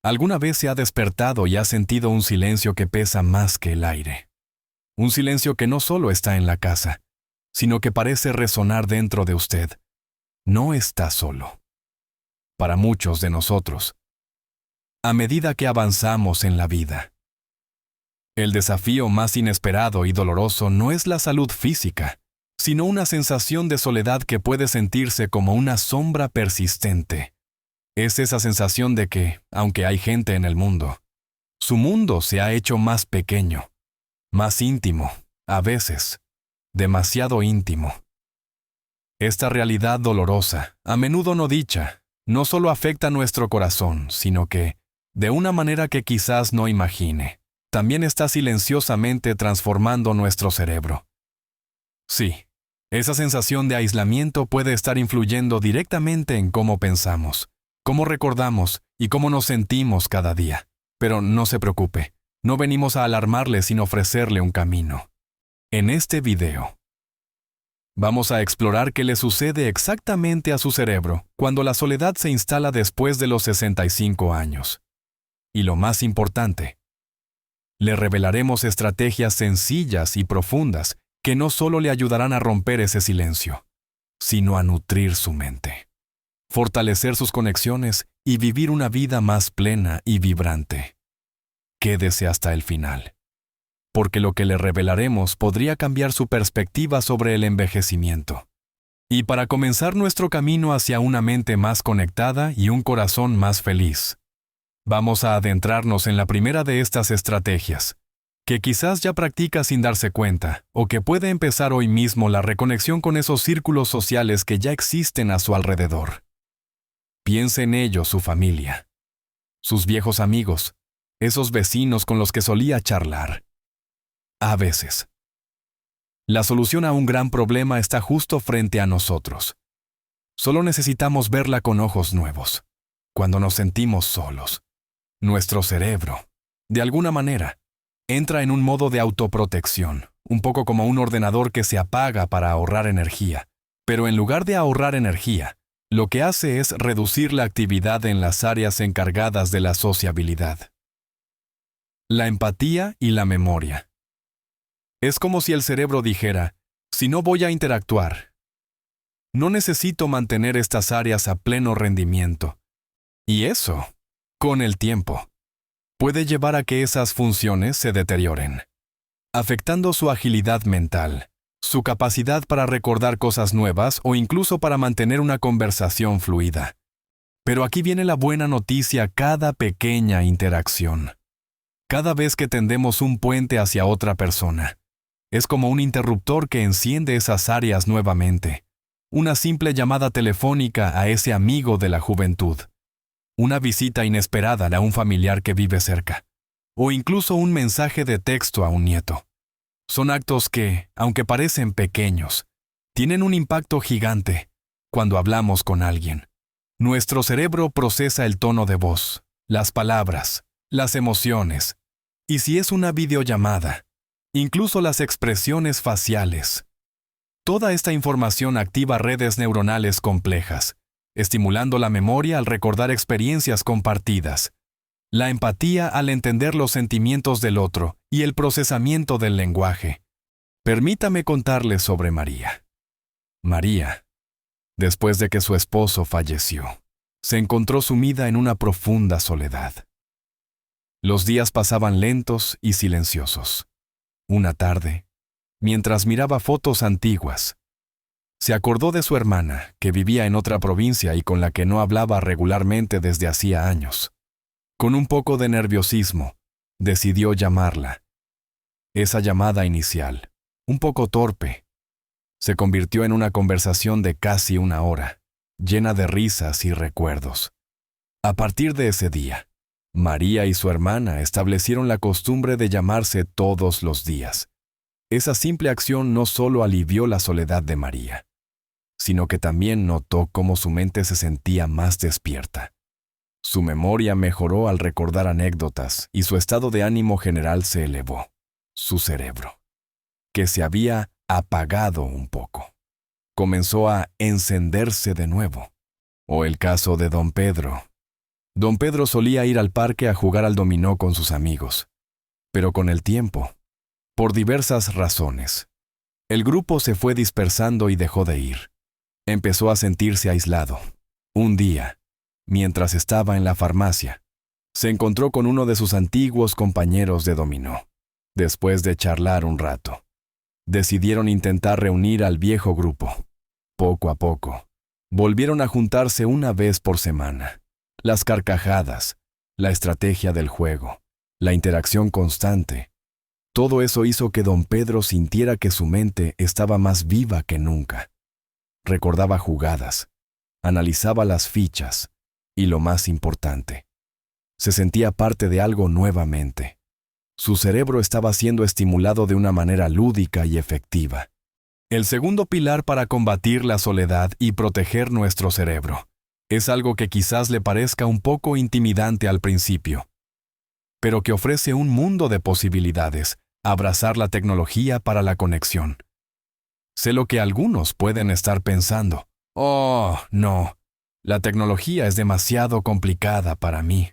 ¿Alguna vez se ha despertado y ha sentido un silencio que pesa más que el aire? Un silencio que no solo está en la casa, sino que parece resonar dentro de usted. No está solo. Para muchos de nosotros, a medida que avanzamos en la vida, el desafío más inesperado y doloroso no es la salud física, sino una sensación de soledad que puede sentirse como una sombra persistente. Es esa sensación de que, aunque hay gente en el mundo, su mundo se ha hecho más pequeño, más íntimo, a veces, demasiado íntimo. Esta realidad dolorosa, a menudo no dicha, no solo afecta nuestro corazón, sino que, de una manera que quizás no imagine, también está silenciosamente transformando nuestro cerebro. Sí, esa sensación de aislamiento puede estar influyendo directamente en cómo pensamos, cómo recordamos y cómo nos sentimos cada día. Pero no se preocupe, no venimos a alarmarle sino ofrecerle un camino. En este video, vamos a explorar qué le sucede exactamente a su cerebro cuando la soledad se instala después de los 65 años. Y lo más importante, le revelaremos estrategias sencillas y profundas que no solo le ayudarán a romper ese silencio, sino a nutrir su mente, fortalecer sus conexiones y vivir una vida más plena y vibrante. Quédese hasta el final, porque lo que le revelaremos podría cambiar su perspectiva sobre el envejecimiento. Y para comenzar nuestro camino hacia una mente más conectada y un corazón más feliz, vamos a adentrarnos en la primera de estas estrategias, que quizás ya practica sin darse cuenta, o que puede empezar hoy mismo la reconexión con esos círculos sociales que ya existen a su alrededor. Piense en ellos, su familia, sus viejos amigos, esos vecinos con los que solía charlar. A veces, la solución a un gran problema está justo frente a nosotros. Solo necesitamos verla con ojos nuevos. Cuando nos sentimos solos, nuestro cerebro, de alguna manera, entra en un modo de autoprotección, un poco como un ordenador que se apaga para ahorrar energía. Pero en lugar de ahorrar energía, lo que hace es reducir la actividad en las áreas encargadas de la sociabilidad. La empatía y la memoria. Es como si el cerebro dijera, si no voy a interactuar, no necesito mantener estas áreas a pleno rendimiento. Y eso, con el tiempo, puede llevar a que esas funciones se deterioren, afectando su agilidad mental, su capacidad para recordar cosas nuevas o incluso para mantener una conversación fluida. Pero aquí viene la buena noticia: cada pequeña interacción, cada vez que tendemos un puente hacia otra persona, es como un interruptor que enciende esas áreas nuevamente. Una simple llamada telefónica a ese amigo de la juventud, una visita inesperada a un familiar que vive cerca, o incluso un mensaje de texto a un nieto. Son actos que, aunque parecen pequeños, tienen un impacto gigante cuando hablamos con alguien. Nuestro cerebro procesa el tono de voz, las palabras, las emociones, y si es una videollamada, incluso las expresiones faciales. Toda esta información activa redes neuronales complejas, estimulando la memoria al recordar experiencias compartidas, la empatía al entender los sentimientos del otro y el procesamiento del lenguaje. Permítame contarles sobre María. María, después de que su esposo falleció, se encontró sumida en una profunda soledad. Los días pasaban lentos y silenciosos. Una tarde, mientras miraba fotos antiguas, se acordó de su hermana, que vivía en otra provincia y con la que no hablaba regularmente desde hacía años. Con un poco de nerviosismo, decidió llamarla. Esa llamada inicial, un poco torpe, se convirtió en una conversación de casi una hora, llena de risas y recuerdos. A partir de ese día, María y su hermana establecieron la costumbre de llamarse todos los días. Esa simple acción no solo alivió la soledad de María, sino que también notó cómo su mente se sentía más despierta. Su memoria mejoró al recordar anécdotas y su estado de ánimo general se elevó. Su cerebro, que se había apagado un poco, comenzó a encenderse de nuevo. O el caso de don Pedro, Don Pedro solía ir al parque a jugar al dominó con sus amigos. Pero con el tiempo, por diversas razones, el grupo se fue dispersando y dejó de ir. Empezó a sentirse aislado. Un día, mientras estaba en la farmacia, se encontró con uno de sus antiguos compañeros de dominó. Después de charlar un rato, decidieron intentar reunir al viejo grupo. Poco a poco, volvieron a juntarse una vez por semana. Las carcajadas, la estrategia del juego, la interacción constante, todo eso hizo que don Pedro sintiera que su mente estaba más viva que nunca. Recordaba jugadas, analizaba las fichas y, lo más importante, se sentía parte de algo nuevamente. Su cerebro estaba siendo estimulado de una manera lúdica y efectiva. El segundo pilar para combatir la soledad y proteger nuestro cerebro es algo que quizás le parezca un poco intimidante al principio, pero que ofrece un mundo de posibilidades: abrazar la tecnología para la conexión. Sé lo que algunos pueden estar pensando. Oh, no, la tecnología es demasiado complicada para mí.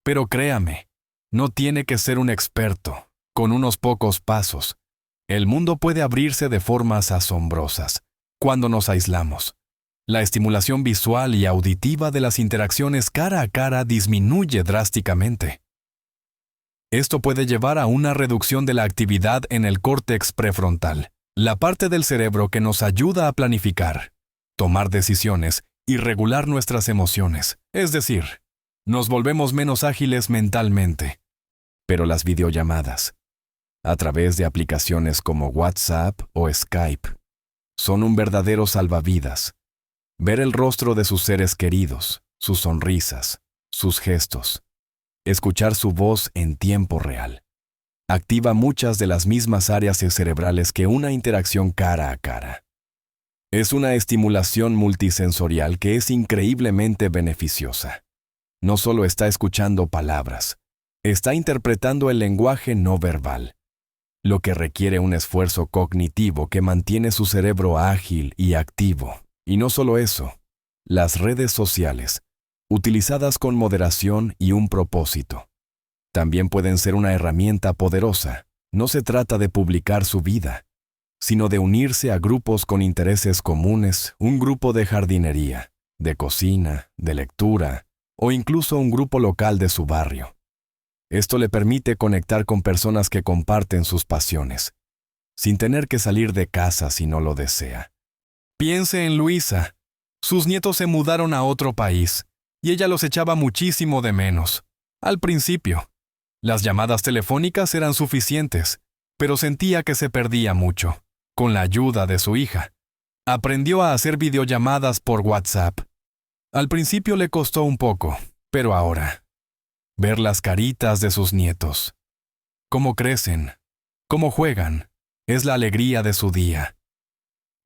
Pero créame, no tiene que ser un experto. Con unos pocos pasos, el mundo puede abrirse de formas asombrosas cuando nos aislamos. La estimulación visual y auditiva de las interacciones cara a cara disminuye drásticamente. Esto puede llevar a una reducción de la actividad en el córtex prefrontal, la parte del cerebro que nos ayuda a planificar, tomar decisiones y regular nuestras emociones. Es decir, nos volvemos menos ágiles mentalmente. Pero las videollamadas, a través de aplicaciones como WhatsApp o Skype, son un verdadero salvavidas. Ver el rostro de sus seres queridos, sus sonrisas, sus gestos, escuchar su voz en tiempo real, activa muchas de las mismas áreas cerebrales que una interacción cara a cara. Es una estimulación multisensorial que es increíblemente beneficiosa. No solo está escuchando palabras, está interpretando el lenguaje no verbal, lo que requiere un esfuerzo cognitivo que mantiene su cerebro ágil y activo. Y no solo eso, las redes sociales, utilizadas con moderación y un propósito, también pueden ser una herramienta poderosa. No se trata de publicar su vida, sino de unirse a grupos con intereses comunes, un grupo de jardinería, de cocina, de lectura, o incluso un grupo local de su barrio. Esto le permite conectar con personas que comparten sus pasiones, sin tener que salir de casa si no lo desea. Piense en Luisa. Sus nietos se mudaron a otro país, y ella los echaba muchísimo de menos. Al principio, las llamadas telefónicas eran suficientes, pero sentía que se perdía mucho. Con la ayuda de su hija, aprendió a hacer videollamadas por WhatsApp. Al principio le costó un poco, pero ahora, ver las caritas de sus nietos, cómo crecen, cómo juegan, es la alegría de su día.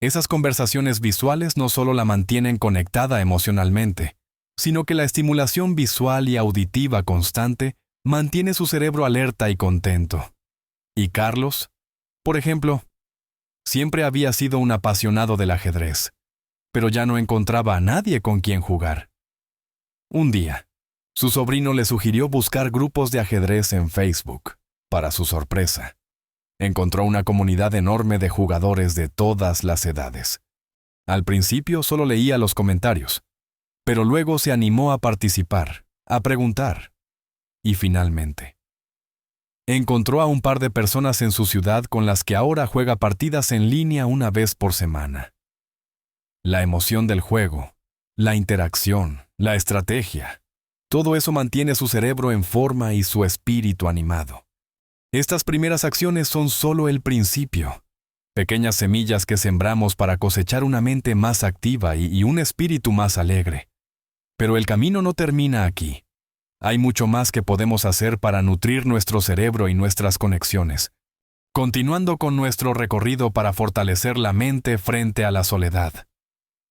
Esas conversaciones visuales no solo la mantienen conectada emocionalmente, sino que la estimulación visual y auditiva constante mantiene su cerebro alerta y contento. Y Carlos, por ejemplo, siempre había sido un apasionado del ajedrez, pero ya no encontraba a nadie con quien jugar. Un día, su sobrino le sugirió buscar grupos de ajedrez en Facebook. Para su sorpresa, encontró una comunidad enorme de jugadores de todas las edades. Al principio solo leía los comentarios, pero luego se animó a participar, a preguntar. Y finalmente, encontró a un par de personas en su ciudad con las que ahora juega partidas en línea una vez por semana. La emoción del juego, la interacción, la estrategia, todo eso mantiene su cerebro en forma y su espíritu animado. Estas primeras acciones son solo el principio, pequeñas semillas que sembramos para cosechar una mente más activa y un espíritu más alegre. Pero el camino no termina aquí. Hay mucho más que podemos hacer para nutrir nuestro cerebro y nuestras conexiones, continuando con nuestro recorrido para fortalecer la mente frente a la soledad.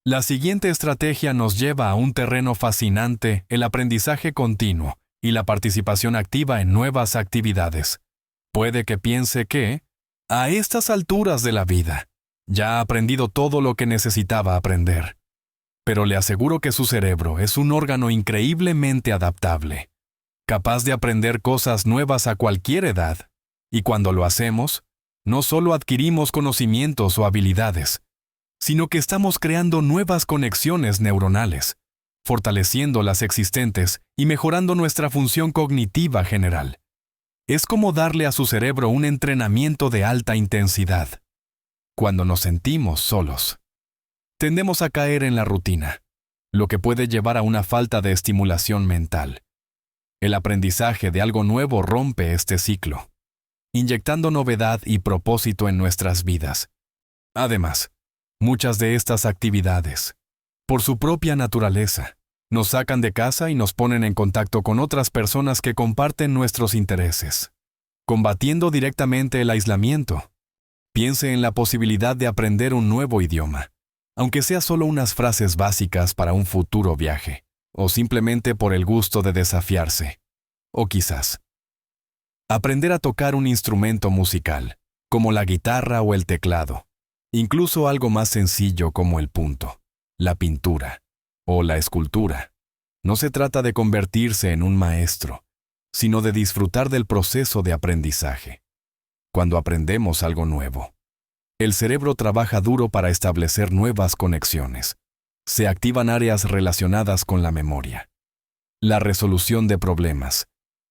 La siguiente estrategia nos lleva a un terreno fascinante: el aprendizaje continuo y la participación activa en nuevas actividades. Puede que piense que, a estas alturas de la vida, ya ha aprendido todo lo que necesitaba aprender. Pero le aseguro que su cerebro es un órgano increíblemente adaptable, capaz de aprender cosas nuevas a cualquier edad. Y cuando lo hacemos, no solo adquirimos conocimientos o habilidades, sino que estamos creando nuevas conexiones neuronales, fortaleciendo las existentes y mejorando nuestra función cognitiva general. Es como darle a su cerebro un entrenamiento de alta intensidad. Cuando nos sentimos solos, tendemos a caer en la rutina, lo que puede llevar a una falta de estimulación mental. El aprendizaje de algo nuevo rompe este ciclo, inyectando novedad y propósito en nuestras vidas. Además, muchas de estas actividades, por su propia naturaleza, nos sacan de casa y nos ponen en contacto con otras personas que comparten nuestros intereses, combatiendo directamente el aislamiento. Piense en la posibilidad de aprender un nuevo idioma, aunque sea solo unas frases básicas para un futuro viaje, o simplemente por el gusto de desafiarse. O quizás, aprender a tocar un instrumento musical, como la guitarra o el teclado, incluso algo más sencillo como el punto, la pintura o la escultura. No se trata de convertirse en un maestro, sino de disfrutar del proceso de aprendizaje. Cuando aprendemos algo nuevo, el cerebro trabaja duro para establecer nuevas conexiones. Se activan áreas relacionadas con la memoria, la resolución de problemas,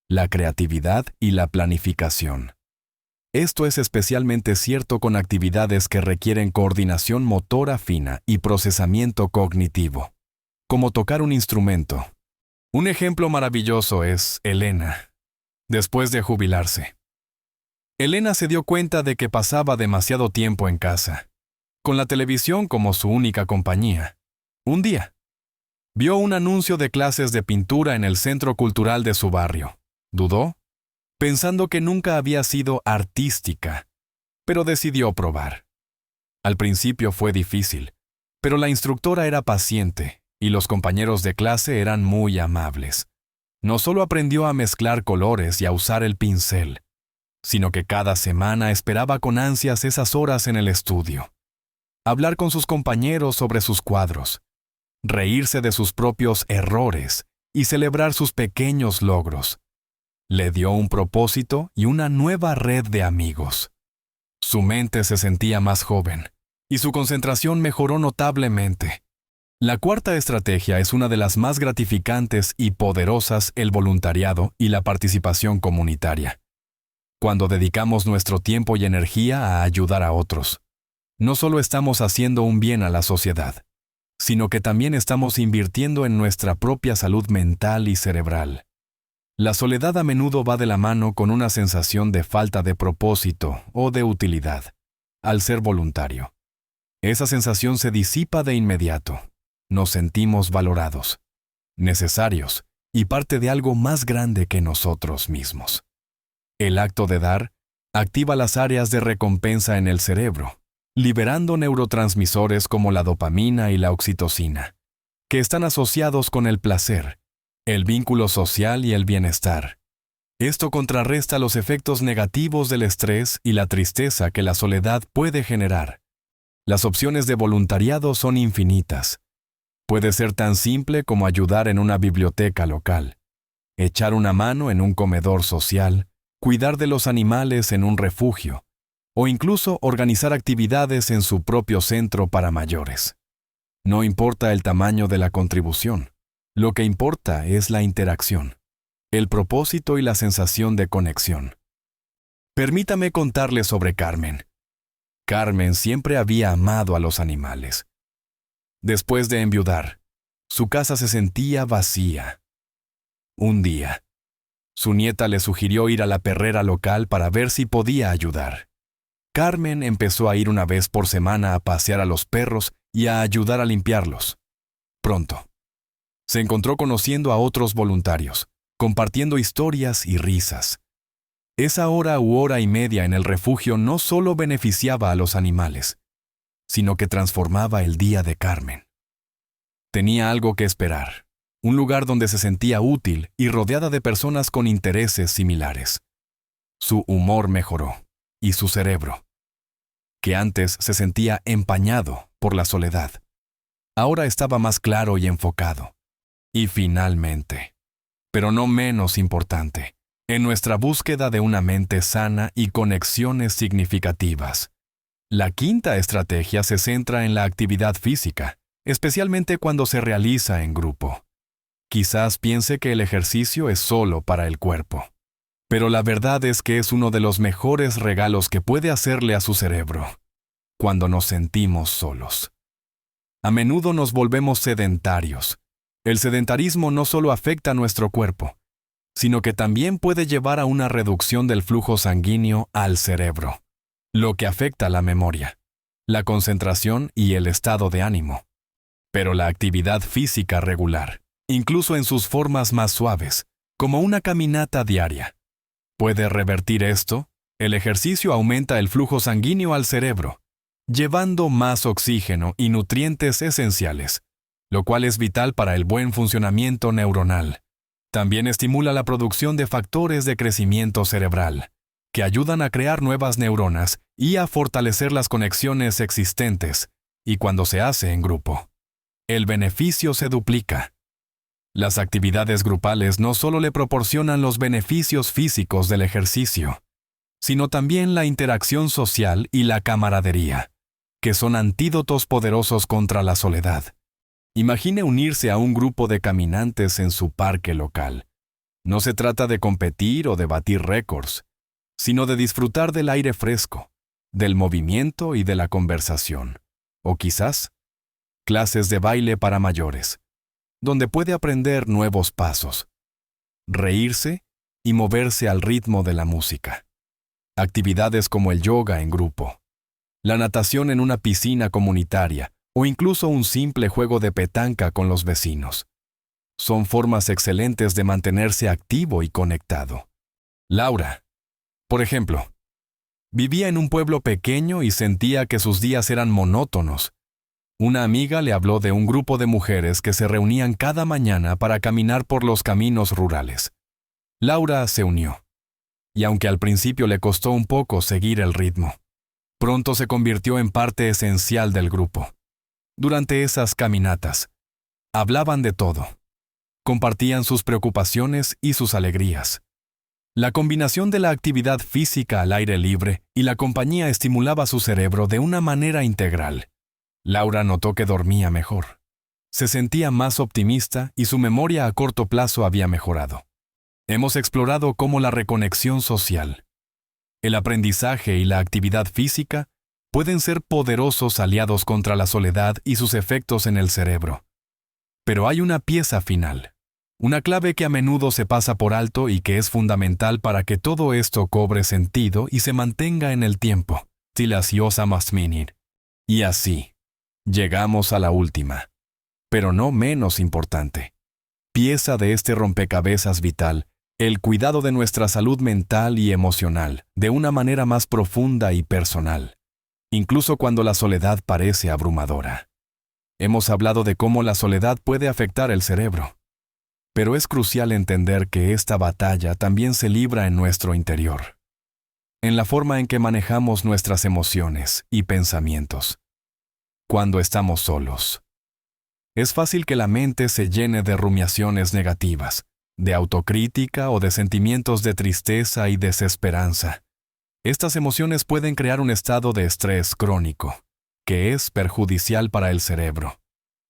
la creatividad y la planificación. Esto es especialmente cierto con actividades que requieren coordinación motora fina y procesamiento cognitivo, como tocar un instrumento. Un ejemplo maravilloso es Elena, después de jubilarse. Elena se dio cuenta de que pasaba demasiado tiempo en casa, con la televisión como su única compañía. Un día, vio un anuncio de clases de pintura en el centro cultural de su barrio. Dudó, pensando que nunca había sido artística, pero decidió probar. Al principio fue difícil, pero la instructora era paciente y los compañeros de clase eran muy amables. No solo aprendió a mezclar colores y a usar el pincel, sino que cada semana esperaba con ansias esas horas en el estudio. Hablar con sus compañeros sobre sus cuadros, reírse de sus propios errores y celebrar sus pequeños logros. Le dio un propósito y una nueva red de amigos. Su mente se sentía más joven y su concentración mejoró notablemente. La cuarta estrategia es una de las más gratificantes y poderosas: el voluntariado y la participación comunitaria. Cuando dedicamos nuestro tiempo y energía a ayudar a otros, no solo estamos haciendo un bien a la sociedad, sino que también estamos invirtiendo en nuestra propia salud mental y cerebral. La soledad a menudo va de la mano con una sensación de falta de propósito o de utilidad. Al ser voluntario, esa sensación se disipa de inmediato. Nos sentimos valorados, necesarios y parte de algo más grande que nosotros mismos. El acto de dar activa las áreas de recompensa en el cerebro, liberando neurotransmisores como la dopamina y la oxitocina, que están asociados con el placer, el vínculo social y el bienestar. Esto contrarresta los efectos negativos del estrés y la tristeza que la soledad puede generar. Las opciones de voluntariado son infinitas. Puede ser tan simple como ayudar en una biblioteca local, echar una mano en un comedor social, cuidar de los animales en un refugio, o incluso organizar actividades en su propio centro para mayores. No importa el tamaño de la contribución, lo que importa es la interacción, el propósito y la sensación de conexión. Permítame contarles sobre Carmen. Carmen siempre había amado a los animales. Después de enviudar, su casa se sentía vacía. Un día, su nieta le sugirió ir a la perrera local para ver si podía ayudar. Carmen empezó a ir una vez por semana a pasear a los perros y a ayudar a limpiarlos. Pronto, se encontró conociendo a otros voluntarios, compartiendo historias y risas. Esa hora u hora y media en el refugio no solo beneficiaba a los animales, sino que transformaba el día de Carmen. Tenía algo que esperar, un lugar donde se sentía útil y rodeada de personas con intereses similares. Su humor mejoró, y su cerebro, que antes se sentía empañado por la soledad, Ahora estaba más claro y enfocado. Y finalmente, pero no menos importante, en nuestra búsqueda de una mente sana y conexiones significativas, la quinta estrategia se centra en la actividad física, especialmente cuando se realiza en grupo. Quizás piense que el ejercicio es solo para el cuerpo, pero la verdad es que es uno de los mejores regalos que puede hacerle a su cerebro cuando nos sentimos solos. A menudo nos volvemos sedentarios. El sedentarismo no solo afecta a nuestro cuerpo, sino que también puede llevar a una reducción del flujo sanguíneo al cerebro, lo que afecta la memoria, la concentración y el estado de ánimo. Pero la actividad física regular, incluso en sus formas más suaves, como una caminata diaria, puede revertir esto. El ejercicio aumenta el flujo sanguíneo al cerebro, llevando más oxígeno y nutrientes esenciales, lo cual es vital para el buen funcionamiento neuronal. También estimula la producción de factores de crecimiento cerebral, que ayudan a crear nuevas neuronas y a fortalecer las conexiones existentes, y cuando se hace en grupo, el beneficio se duplica. Las actividades grupales no solo le proporcionan los beneficios físicos del ejercicio, sino también la interacción social y la camaradería, que son antídotos poderosos contra la soledad. Imagine unirse a un grupo de caminantes en su parque local. No se trata de competir o de batir récords, sino de disfrutar del aire fresco, del movimiento y de la conversación. O quizás, clases de baile para mayores, donde puede aprender nuevos pasos, reírse y moverse al ritmo de la música. Actividades como el yoga en grupo, la natación en una piscina comunitaria o incluso un simple juego de petanca con los vecinos. Son formas excelentes de mantenerse activo y conectado. Laura, por ejemplo, vivía en un pueblo pequeño y sentía que sus días eran monótonos. Una amiga le habló de un grupo de mujeres que se reunían cada mañana para caminar por los caminos rurales. Laura se unió, y aunque al principio le costó un poco seguir el ritmo, pronto se convirtió en parte esencial del grupo. Durante esas caminatas, hablaban de todo. Compartían sus preocupaciones y sus alegrías. La combinación de la actividad física al aire libre y la compañía estimulaba su cerebro de una manera integral. Laura notó que dormía mejor. Se sentía más optimista y su memoria a corto plazo había mejorado. Hemos explorado cómo la reconexión social, el aprendizaje y la actividad física pueden ser poderosos aliados contra la soledad y sus efectos en el cerebro. Pero hay una pieza final, una clave que a menudo se pasa por alto y que es fundamental para que todo esto cobre sentido y se mantenga en el tiempo. Y así, llegamos a la última, pero no menos importante, pieza de este rompecabezas vital, el cuidado de nuestra salud mental y emocional, de una manera más profunda y personal, incluso cuando la soledad parece abrumadora. Hemos hablado de cómo la soledad puede afectar el cerebro, pero es crucial entender que esta batalla también se libra en nuestro interior, en la forma en que manejamos nuestras emociones y pensamientos. Cuando estamos solos, es fácil que la mente se llene de rumiaciones negativas, de autocrítica o de sentimientos de tristeza y desesperanza. Estas emociones pueden crear un estado de estrés crónico, que es perjudicial para el cerebro,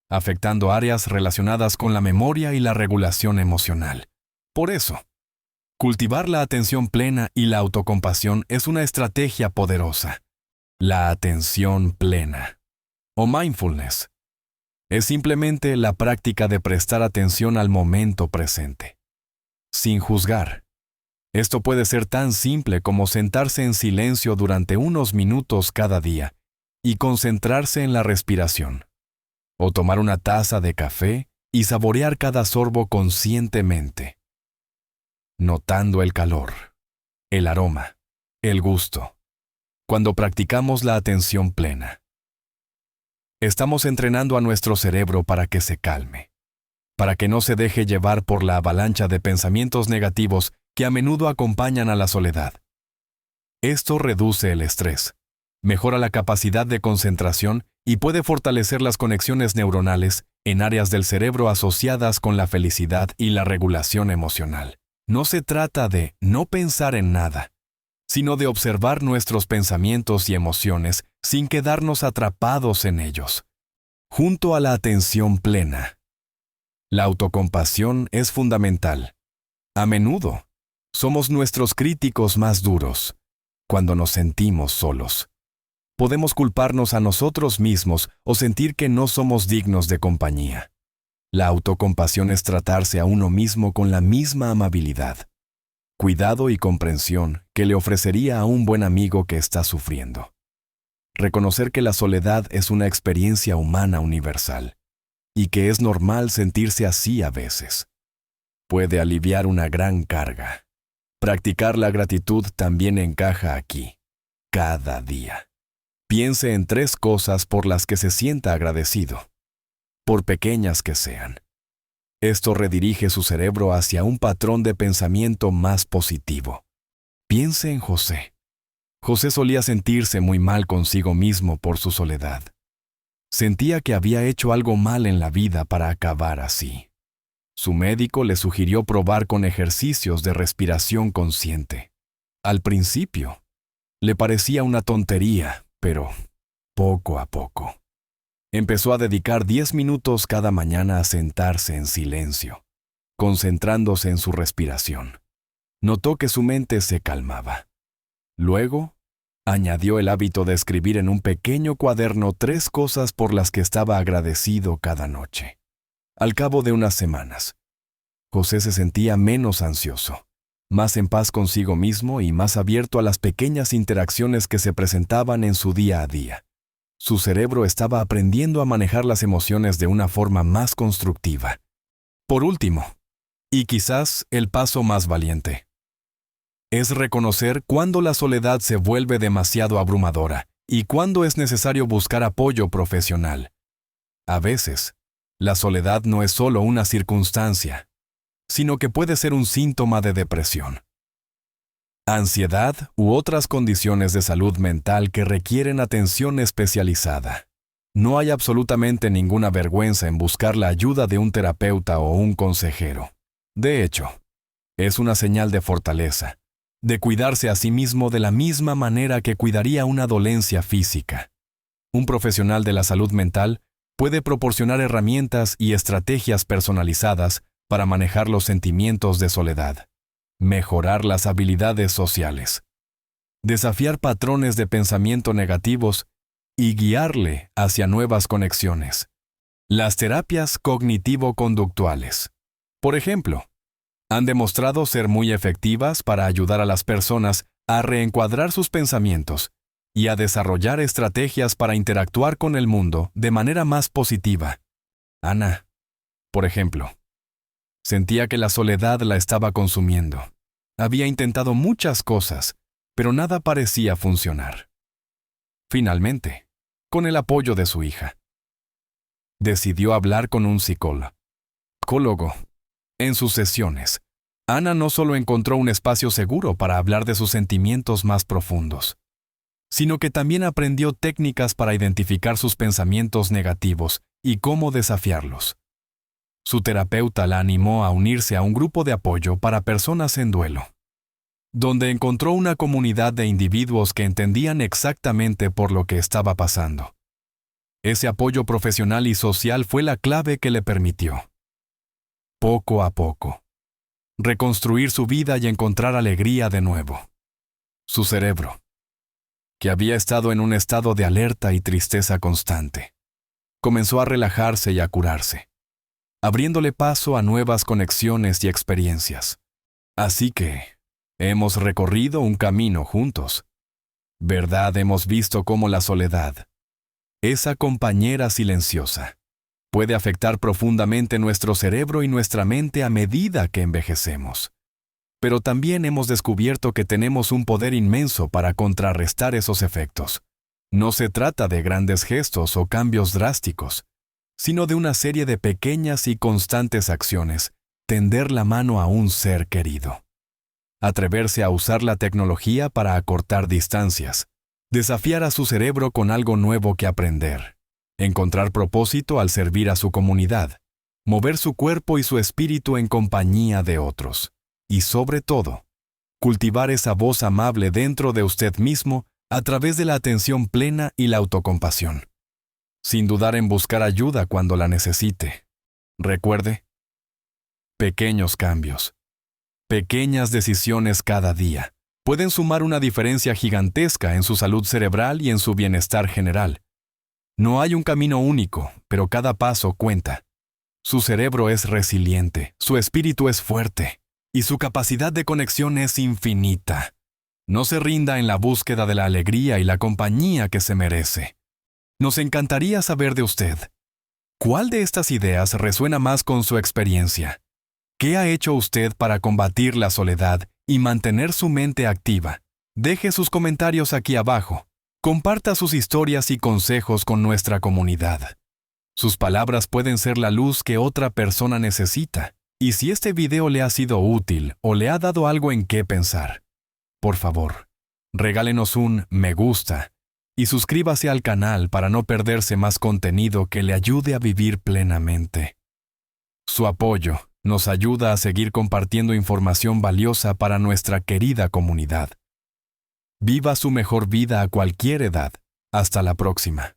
afectando áreas relacionadas con la memoria y la regulación emocional. Por eso, cultivar la atención plena y la autocompasión es una estrategia poderosa. La atención plena, o mindfulness, es simplemente la práctica de prestar atención al momento presente, sin juzgar. Esto puede ser tan simple como sentarse en silencio durante unos minutos cada día y concentrarse en la respiración, o tomar una taza de café y saborear cada sorbo conscientemente, notando el calor, el aroma, el gusto. Cuando practicamos la atención plena, estamos entrenando a nuestro cerebro para que se calme, para que no se deje llevar por la avalancha de pensamientos negativos que a menudo acompañan a la soledad. Esto reduce el estrés, mejora la capacidad de concentración y puede fortalecer las conexiones neuronales en áreas del cerebro asociadas con la felicidad y la regulación emocional. No se trata de no pensar en nada, sino de observar nuestros pensamientos y emociones sin quedarnos atrapados en ellos, junto a la atención plena. La autocompasión es fundamental. A menudo, somos nuestros críticos más duros cuando nos sentimos solos. Podemos culparnos a nosotros mismos o sentir que no somos dignos de compañía. La autocompasión es tratarse a uno mismo con la misma amabilidad, cuidado y comprensión que le ofrecería a un buen amigo que está sufriendo. Reconocer que la soledad es una experiencia humana universal y que es normal sentirse así a veces. Puede aliviar una gran carga. Practicar la gratitud también encaja aquí, cada día. Piense en 3 cosas por las que se sienta agradecido, por pequeñas que sean. Esto redirige su cerebro hacia un patrón de pensamiento más positivo. Piense en José. José solía sentirse muy mal consigo mismo por su soledad. Sentía que había hecho algo mal en la vida para acabar así. Su médico le sugirió probar con ejercicios de respiración consciente. Al principio, le parecía una tontería, pero poco a poco. Empezó a dedicar 10 minutos cada mañana a sentarse en silencio, concentrándose en su respiración. Notó que su mente se calmaba. Luego, añadió el hábito de escribir en un pequeño cuaderno 3 cosas por las que estaba agradecido cada noche. Al cabo de unas semanas, José se sentía menos ansioso, más en paz consigo mismo y más abierto a las pequeñas interacciones que se presentaban en su día a día. Su cerebro estaba aprendiendo a manejar las emociones de una forma más constructiva. Por último, y quizás el paso más valiente, es reconocer cuándo la soledad se vuelve demasiado abrumadora y cuándo es necesario buscar apoyo profesional. A veces, la soledad no es solo una circunstancia, sino que puede ser un síntoma de depresión, ansiedad u otras condiciones de salud mental que requieren atención especializada. No hay absolutamente ninguna vergüenza en buscar la ayuda de un terapeuta o un consejero. De hecho, es una señal de fortaleza, de cuidarse a sí mismo de la misma manera que cuidaría una dolencia física. Un profesional de la salud mental puede proporcionar herramientas y estrategias personalizadas para manejar los sentimientos de soledad, mejorar las habilidades sociales, desafiar patrones de pensamiento negativos y guiarle hacia nuevas conexiones. Las terapias cognitivo-conductuales, por ejemplo, han demostrado ser muy efectivas para ayudar a las personas a reencuadrar sus pensamientos y a desarrollar estrategias para interactuar con el mundo de manera más positiva. Ana, por ejemplo, sentía que la soledad la estaba consumiendo. Había intentado muchas cosas, pero nada parecía funcionar. Finalmente, con el apoyo de su hija, decidió hablar con un psicólogo. En sus sesiones, Ana no solo encontró un espacio seguro para hablar de sus sentimientos más profundos, sino que también aprendió técnicas para identificar sus pensamientos negativos y cómo desafiarlos. Su terapeuta la animó a unirse a un grupo de apoyo para personas en duelo, donde encontró una comunidad de individuos que entendían exactamente por lo que estaba pasando. Ese apoyo profesional y social fue la clave que le permitió, poco a poco, reconstruir su vida y encontrar alegría de nuevo. Su cerebro, que había estado en un estado de alerta y tristeza constante, comenzó a relajarse y a curarse, abriéndole paso a nuevas conexiones y experiencias. Así que, hemos recorrido un camino juntos. ¿Verdad? Hemos visto cómo la soledad, esa compañera silenciosa, puede afectar profundamente nuestro cerebro y nuestra mente a medida que envejecemos. Pero también hemos descubierto que tenemos un poder inmenso para contrarrestar esos efectos. No se trata de grandes gestos o cambios drásticos, sino de una serie de pequeñas y constantes acciones, tender la mano a un ser querido. Atreverse a usar la tecnología para acortar distancias, desafiar a su cerebro con algo nuevo que aprender, encontrar propósito al servir a su comunidad, mover su cuerpo y su espíritu en compañía de otros, y sobre todo, cultivar esa voz amable dentro de usted mismo a través de la atención plena y la autocompasión, sin dudar en buscar ayuda cuando la necesite. Recuerde, pequeños cambios, pequeñas decisiones cada día, pueden sumar una diferencia gigantesca en su salud cerebral y en su bienestar general. No hay un camino único, pero cada paso cuenta. Su cerebro es resiliente, su espíritu es fuerte, y su capacidad de conexión es infinita. No se rinda en la búsqueda de la alegría y la compañía que se merece. Nos encantaría saber de usted. ¿Cuál de estas ideas resuena más con su experiencia? ¿Qué ha hecho usted para combatir la soledad y mantener su mente activa? Deje sus comentarios aquí abajo. Comparta sus historias y consejos con nuestra comunidad. Sus palabras pueden ser la luz que otra persona necesita. Y si este video le ha sido útil o le ha dado algo en qué pensar, por favor, regálenos un me gusta y suscríbase al canal para no perderse más contenido que le ayude a vivir plenamente. Su apoyo nos ayuda a seguir compartiendo información valiosa para nuestra querida comunidad. Viva su mejor vida a cualquier edad. Hasta la próxima.